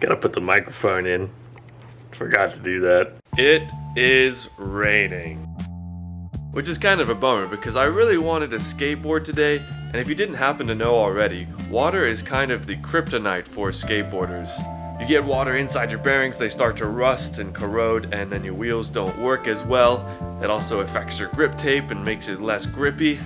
Gotta put the microphone in. Forgot to do that. It is raining, which is kind of a bummer because I really wanted to skateboard today, and if you didn't happen to know already, water is kind of the kryptonite for skateboarders. You get water inside your bearings, they start to rust and corrode, and then your wheels don't work as well. It also affects your grip tape and makes it less grippy.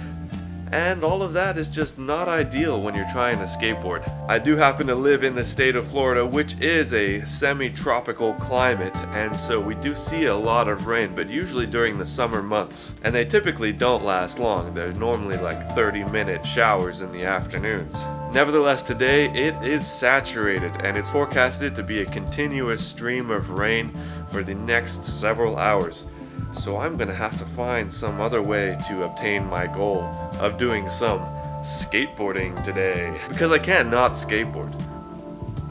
And all of that is just not ideal when you're trying to skateboard. I do happen to live in the state of Florida, which is a semi-tropical climate, and so we do see a lot of rain, but usually during the summer months. And they typically don't last long. They're normally like 30-minute showers in the afternoons. Nevertheless, today it is saturated, and it's forecasted to be a continuous stream of rain for the next several hours. So I'm gonna have to find some other way to obtain my goal of doing some skateboarding today. Because I can't not skateboard.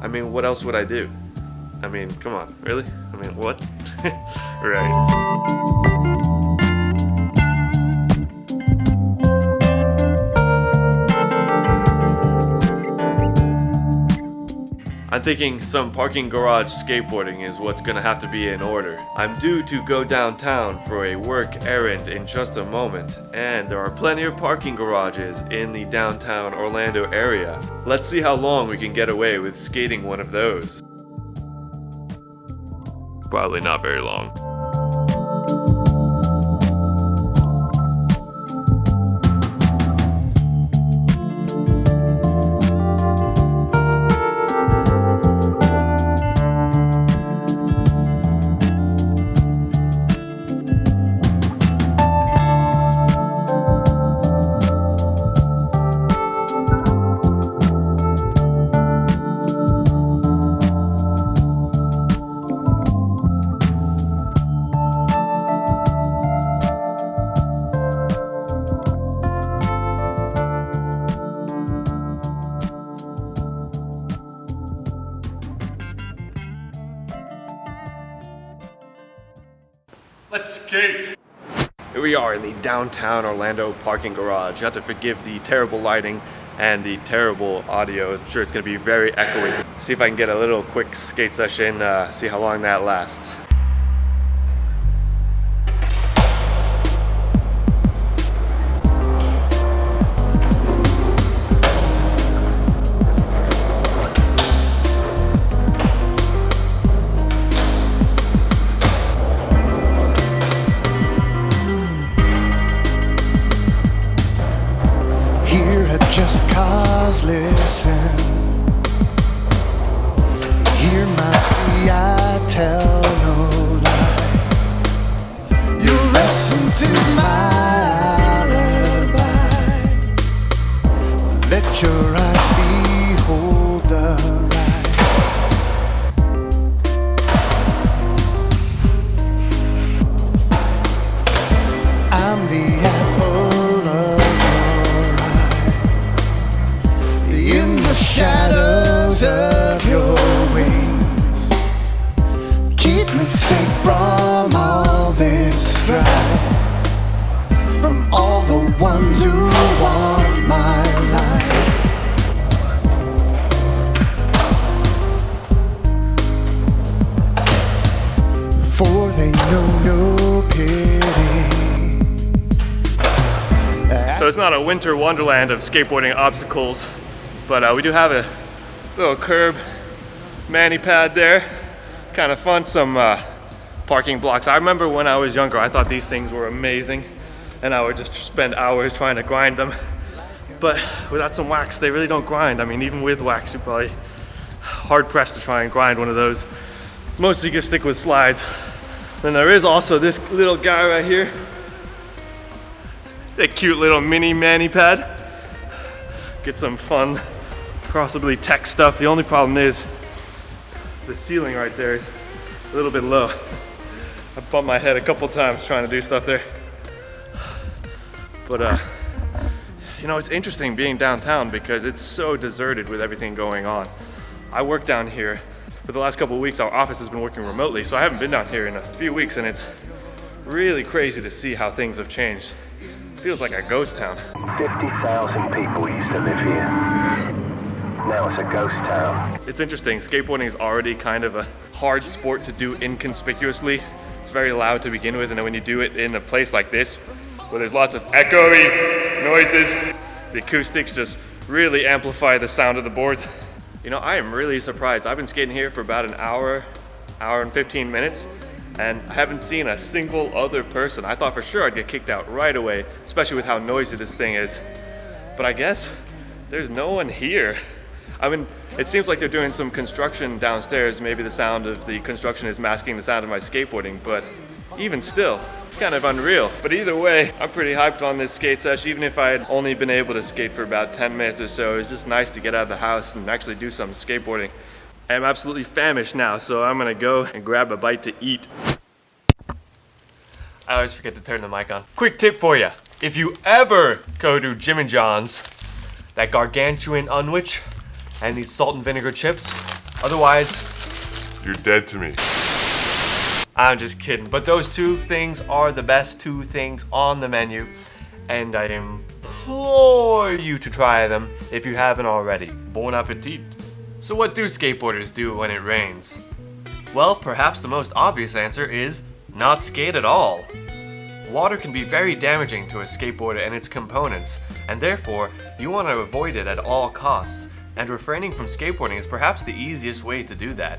I mean, what else would I do? I mean, come on, really? I mean, what? Right. I'm thinking some parking garage skateboarding is what's gonna have to be in order. I'm due to go downtown for a work errand in just a moment, and there are plenty of parking garages in the downtown Orlando area. Let's see how long we can get away with skating one of those. Probably not very long. Let's skate! Here we are in the downtown Orlando parking garage. You have to forgive the terrible lighting and the terrible audio. I'm sure it's gonna be very echoey. See if I can get a little quick skate session, see how long that lasts. Just cause listen, hear my plea, I tell no lie. Your essence is my alibi. Let your eyes behold the right. I'm the apple of in the shadows of your wings. Keep me safe from all this strife, from all the ones who want my life. For they know no pity. So it's not a winter wonderland of skateboarding obstacles, but we do have a little curb mani pad there. Kind of fun, some parking blocks. I remember when I was younger, I thought these things were amazing, and I would just spend hours trying to grind them. But without some wax, they really don't grind. I mean, even with wax, you're probably hard pressed to try and grind one of those. Mostly you can stick with slides. Then there is also this little guy right here. It's a cute little mini mani pad. Get some fun, possibly tech stuff. The only problem is the ceiling right there is a little bit low. I bumped my head a couple times trying to do stuff there. But you know, it's interesting being downtown because it's so deserted with everything going on. I work down here. For the last couple of weeks, our office has been working remotely, so I haven't been down here in a few weeks, and it's really crazy to see how things have changed. It feels like a ghost town. 50,000 people used to live here. Now it's a ghost town. It's interesting, skateboarding is already kind of a hard sport to do inconspicuously. It's very loud to begin with, and then when you do it in a place like this, where there's lots of echoey noises, the acoustics just really amplify the sound of the boards. You know, I am really surprised. I've been skating here for about an hour and 15 minutes, and I haven't seen a single other person. I thought for sure I'd get kicked out right away, especially with how noisy this thing is. But I guess there's no one here. I mean, it seems like they're doing some construction downstairs. Maybe the sound of the construction is masking the sound of my skateboarding, but even still, it's kind of unreal. But either way, I'm pretty hyped on this skate sesh. Even if I had only been able to skate for about 10 minutes or so, it's just nice to get out of the house and actually do some skateboarding. I am absolutely famished now, so I'm gonna go and grab a bite to eat. I always forget to turn the mic on. Quick tip for you. If you ever go to Jim and John's, that gargantuan unwich and these salt and vinegar chips, otherwise, you're dead to me. I'm just kidding. But those two things are the best two things on the menu, and I implore you to try them if you haven't already. Bon appetit. So what do skateboarders do when it rains? Well, perhaps the most obvious answer is not skate at all. Water can be very damaging to a skateboard and its components, and therefore you want to avoid it at all costs, and refraining from skateboarding is perhaps the easiest way to do that.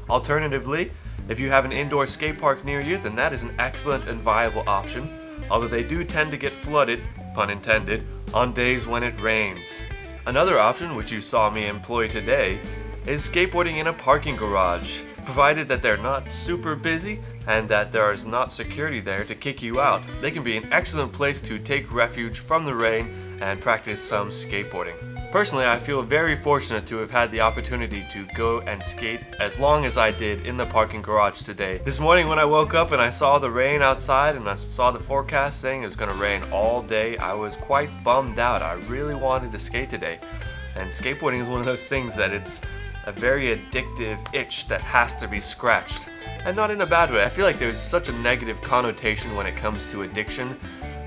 Alternatively, if you have an indoor skate park near you, then that is an excellent and viable option, although they do tend to get flooded, pun intended, on days when it rains. Another option, which you saw me employ today, is skateboarding in a parking garage, provided that they're not super busy and that there is not security there to kick you out. They can be an excellent place to take refuge from the rain and practice some skateboarding. Personally, I feel very fortunate to have had the opportunity to go and skate as long as I did in the parking garage today. This morning when I woke up and I saw the rain outside and I saw the forecast saying it was going to rain all day, I was quite bummed out. I really wanted to skate today. And skateboarding is one of those things that it's a very addictive itch that has to be scratched. And not in a bad way. I feel like there's such a negative connotation when it comes to addiction,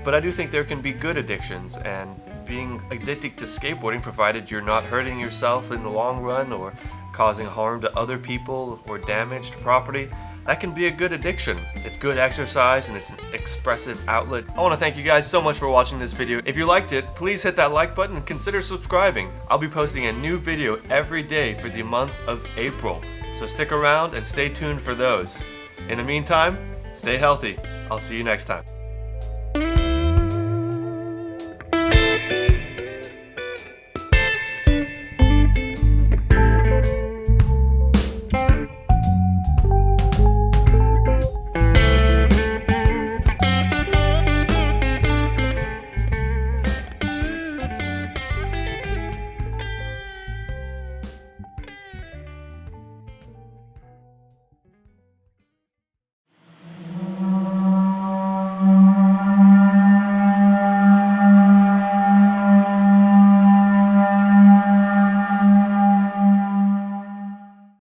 but I do think there can be good addictions, and being addicted to skateboarding, provided you're not hurting yourself in the long run or causing harm to other people or damage to property, that can be a good addiction. It's good exercise and it's an expressive outlet. I want to thank you guys so much for watching this video. If you liked it, please hit that like button and consider subscribing. I'll be posting a new video every day for the month of April, so stick around and stay tuned for those. In the meantime, stay healthy. I'll see you next time.